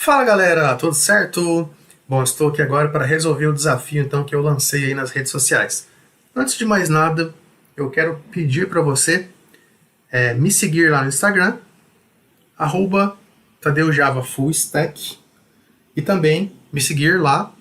Fala galera, tudo certo? Bom, estou aqui agora para resolver o desafio então que eu lancei aí nas redes sociais. Antes de mais nada, eu quero pedir para você me seguir lá no Instagram, @TadeuJavaFullStack, e também me seguir lá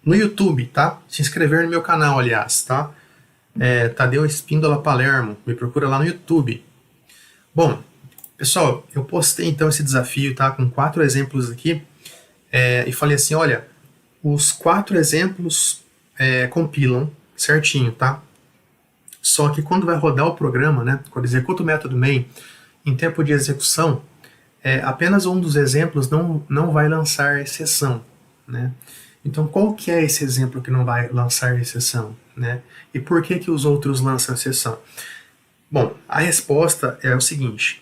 no YouTube, tá? Se inscrever no meu canal, aliás, tá? Tadeu Espíndola Palermo, me procura lá no YouTube. Bom, pessoal, eu postei então esse desafio, tá? Com 4 exemplos aqui, e falei assim, olha, os 4 exemplos compilam certinho, tá? Só que quando vai rodar o programa, né, quando executa o método main, em tempo de execução, apenas um dos exemplos não vai lançar exceção, né? Então, qual que é esse exemplo que não vai lançar exceção, né? E por que que os outros lançam exceção? Bom, a resposta é o seguinte.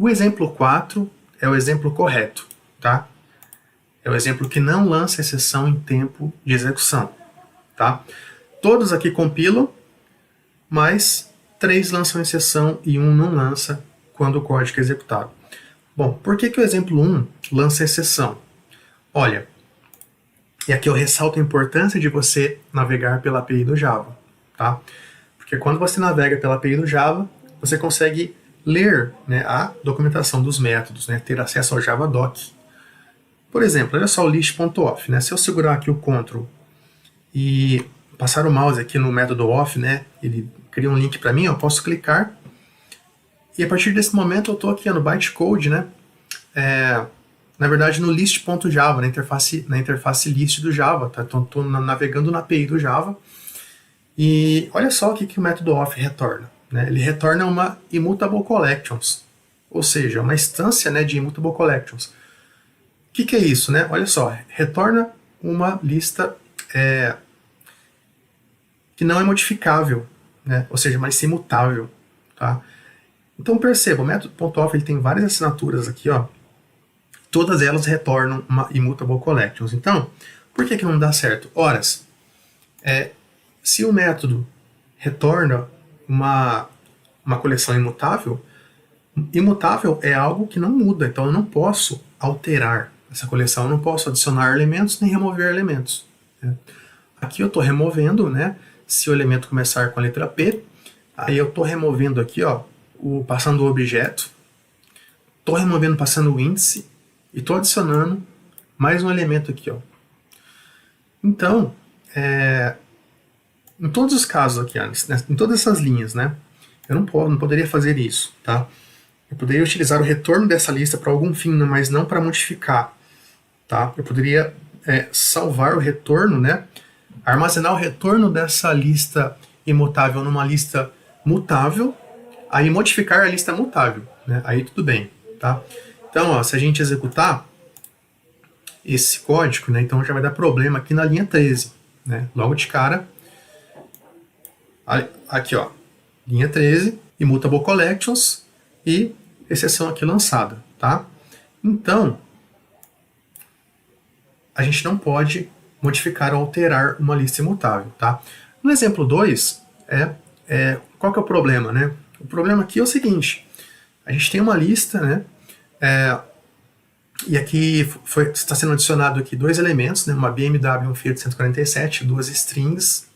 O exemplo 4 é o exemplo correto, tá? É o exemplo que não lança exceção em tempo de execução, tá? Todos aqui compilam, mas 3 lançam exceção e 1 não lança quando o código é executado. Bom, por que que o exemplo 1 lança exceção? Olha, e aqui eu ressalto a importância de você navegar pela API do Java, tá? Porque quando você navega pela API do Java, você consegue ler, né, a documentação dos métodos, né, ter acesso ao Javadoc. Por exemplo, olha só o list.off, né? Se eu segurar aqui o Ctrl e passar o mouse aqui no método off, né, ele cria um link para mim, eu posso clicar e a partir desse momento eu estou aqui no bytecode, né, na verdade no list.java, na interface list do Java, tá? Então estou navegando na API do Java e olha só o que o método off retorna, né? Ele retorna uma immutable collections, ou seja, uma instância, né, de immutable collections. O que é isso, né? Olha só, retorna uma lista que não é modificável, né? Ou seja, mas imutável, tá? Então perceba, o método.off ele tem várias assinaturas aqui, ó. Todas elas retornam uma immutable collections. Então, por que não dá certo? Horas, se o método retorna uma coleção imutável, imutável é algo que não muda, então eu não posso alterar essa coleção, eu não posso adicionar elementos nem remover elementos, né? Aqui eu estou removendo, né? Se o elemento começar com a letra P, aí eu estou removendo aqui, ó, passando o objeto, estou removendo passando o índice e estou adicionando mais um elemento aqui, ó. Então, em todos os casos aqui, em todas essas linhas, né? Eu não poderia fazer isso, tá? Eu poderia utilizar o retorno dessa lista para algum fim, mas não para modificar, tá? Eu poderia salvar o retorno, né? Armazenar o retorno dessa lista imutável numa lista mutável, aí modificar a lista mutável, né? Aí tudo bem, tá? Então, ó, se a gente executar esse código, né, então já vai dar problema aqui na linha 13, né? Logo de cara, aqui, ó, linha 13, immutable collections e exceção aqui lançada, tá? Então, a gente não pode modificar ou alterar uma lista imutável, tá? No exemplo 2, qual que é o problema, né? O problema aqui é o seguinte, a gente tem uma lista, né? E aqui está sendo adicionado aqui 2 elementos, né? Uma BMW e um Fiat 147, 2 strings.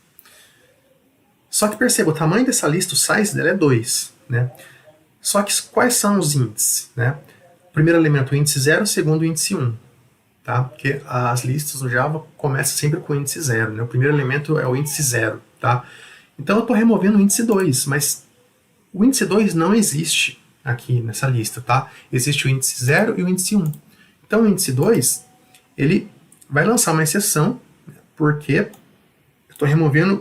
Só que perceba, o tamanho dessa lista, o size dela é 2, né? Só que quais são os índices, né? O primeiro elemento, o índice 0, o segundo, o índice 1. Tá? Porque as listas do Java começam sempre com o índice 0, né? O primeiro elemento é o índice 0, tá? Então eu estou removendo o índice 2, mas o índice 2 não existe aqui nessa lista, tá? Existe o índice 0 e o índice 1. Então o índice 2, ele vai lançar uma exceção, porque eu estou removendo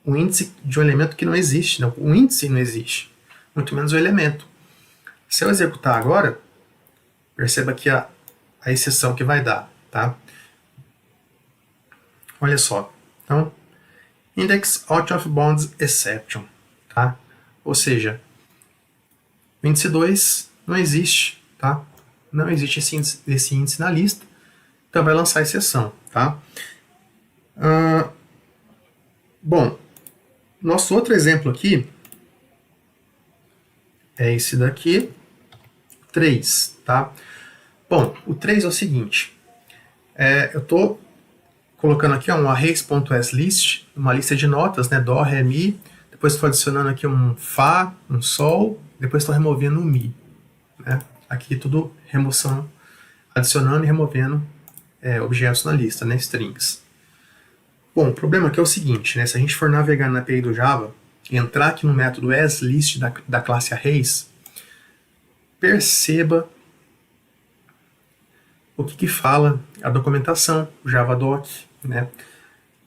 o índice de um elemento que não existe, né? O índice não existe, muito menos o elemento. Se eu executar agora, perceba que a exceção que vai dar, tá? Olha só. Então, index out of bounds exception, tá? Ou seja, o índice 2 não existe, tá? Não existe esse índice na lista, então vai lançar exceção, tá? Bom, nosso outro exemplo aqui é esse daqui, 3, tá? Bom, o 3 é o seguinte, eu estou colocando aqui um arrays.aslist, uma lista de notas, né, dó, ré, mi, depois estou adicionando aqui um fá, um sol, depois estou removendo um mi, né? Aqui tudo remoção, adicionando e removendo objetos na lista, né, strings. Bom, o problema aqui é o seguinte, né, se a gente for navegar na API do Java, e entrar aqui no método aslist da classe arrays, perceba o que fala a documentação, o Javadoc, né?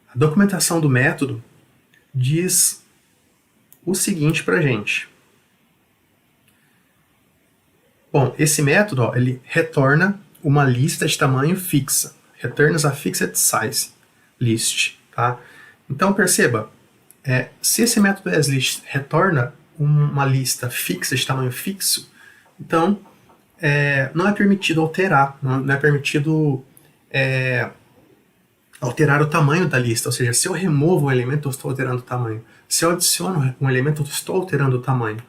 A documentação do método diz o seguinte para a gente. Bom, esse método, ó, ele retorna uma lista de tamanho fixa. Returns a fixed size list, tá? Então perceba, se esse método aslist retorna uma lista fixa de tamanho fixo, então não é permitido alterar, não é permitido alterar o tamanho da lista, ou seja, se eu removo um elemento, eu estou alterando o tamanho. Se eu adiciono um elemento, eu estou alterando o tamanho.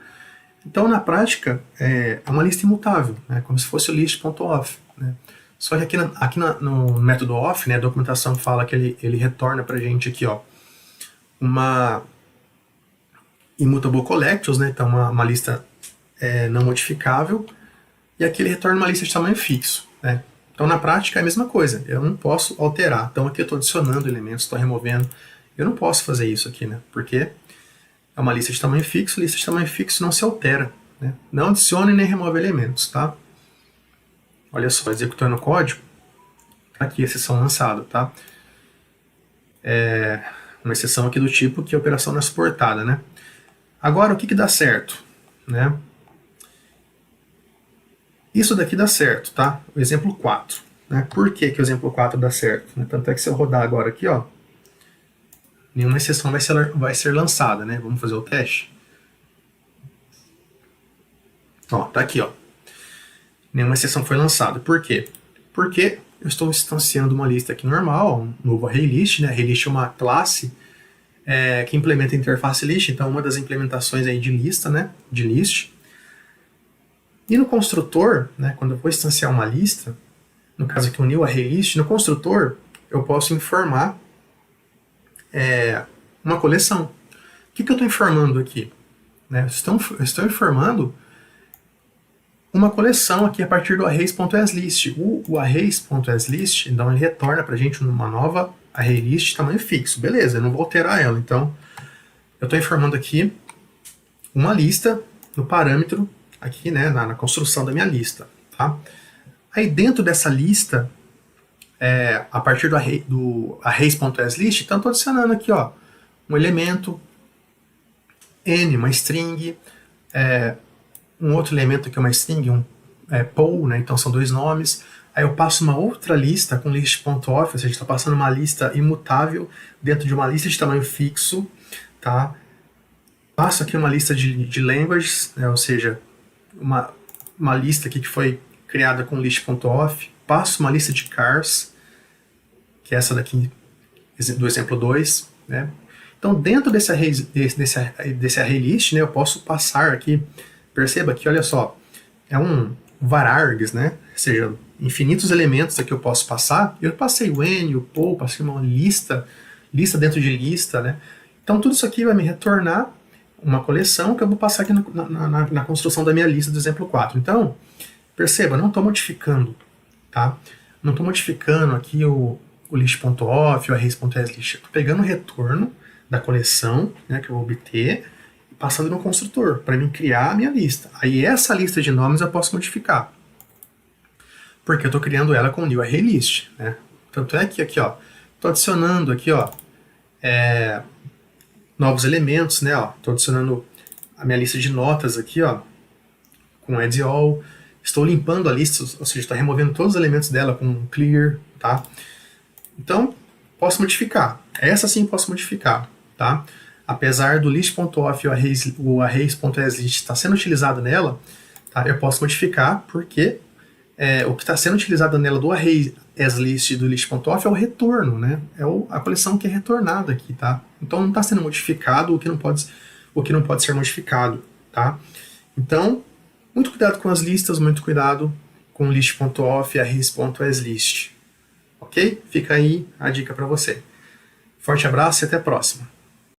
Então, na prática, é uma lista imutável, né, como se fosse o list.off. Né. Só que aqui no método off, né, a documentação fala que ele retorna para a gente aqui, ó, uma immutable collections, né, então uma lista não modificável, e aqui ele retorna uma lista de tamanho fixo. Né. Então, na prática, é a mesma coisa, eu não posso alterar. Então, aqui eu estou adicionando elementos, estou removendo. Eu não posso fazer isso aqui, né, porque é uma lista de tamanho fixo não se altera. Né. Não adicione nem remove elementos, tá? Olha só, executando o código, aqui a exceção lançada, tá? Uma exceção aqui do tipo que a operação não é suportada, né? Agora, o que dá certo? Né? Isso daqui dá certo, tá? O exemplo 4. Né? Por que o exemplo 4 dá certo? Né? Tanto é que se eu rodar agora aqui, ó, nenhuma exceção vai ser lançada, né? Vamos fazer o teste. Ó, tá aqui, ó. Nenhuma exceção foi lançada. Por quê? Porque eu estou instanciando uma lista aqui normal, um novo ArrayList, né? ArrayList é uma classe que implementa a interface list, então uma das implementações aí de lista, né? De list. E no construtor, né, quando eu vou instanciar uma lista, no caso aqui o new ArrayList, no construtor eu posso informar uma coleção. O que eu estou informando aqui? Né, eu estou informando uma coleção aqui a partir do arrays.aslist. O arrays.aslist, então ele retorna para a gente uma nova ArrayList de tamanho fixo. Beleza, eu não vou alterar ela. Então, eu estou informando aqui uma lista no parâmetro aqui, né, na construção da minha lista. Tá? Aí dentro dessa lista, a partir do arrays.aslist, então estou adicionando aqui, ó, um elemento n, uma string, um outro elemento que é uma string, poll, né, então são dois nomes. Aí eu passo uma outra lista com list.off, ou seja, estou passando uma lista imutável dentro de uma lista de tamanho fixo. Tá? Passo aqui uma lista de languages, né, ou seja, uma lista aqui que foi criada com list.off. Passo uma lista de cars, que é essa daqui do exemplo 2. Né? Então, dentro desse ArrayList, né, eu posso passar aqui, perceba que, olha só, é um varargs, né? Ou seja, infinitos elementos aqui eu posso passar. Eu passei o n, o poll, passei uma lista dentro de lista, né? Então, tudo isso aqui vai me retornar uma coleção que eu vou passar aqui na construção da minha lista do exemplo 4. Então, perceba, não estou modificando, tá? Não estou modificando aqui o list.off, o arrays.aslist. Estou pegando o retorno da coleção, né, que eu vou obter, e passando no construtor, para mim criar a minha lista. Aí essa lista de nomes eu posso modificar, porque eu estou criando ela com o new ArrayList. Né? Tanto é que aqui, ó, estou adicionando aqui, ó, novos elementos, né? Estou adicionando a minha lista de notas aqui, ó, com add all. Estou limpando a lista, ou seja, estou removendo todos os elementos dela com clear, tá? Então, posso modificar. Essa sim posso modificar, tá? Apesar do list.off e o arrays.aslist estar sendo utilizado nela, tá? Eu posso modificar porque o que está sendo utilizado nela do arrays.aslist e do list.off é o retorno, né? É a coleção que é retornada aqui, tá? Então não está sendo modificado o que não pode ser modificado, tá? Então, muito cuidado com as listas, muito cuidado com list.off e arrays.aslist. Ok? Fica aí a dica para você. Forte abraço e até a próxima.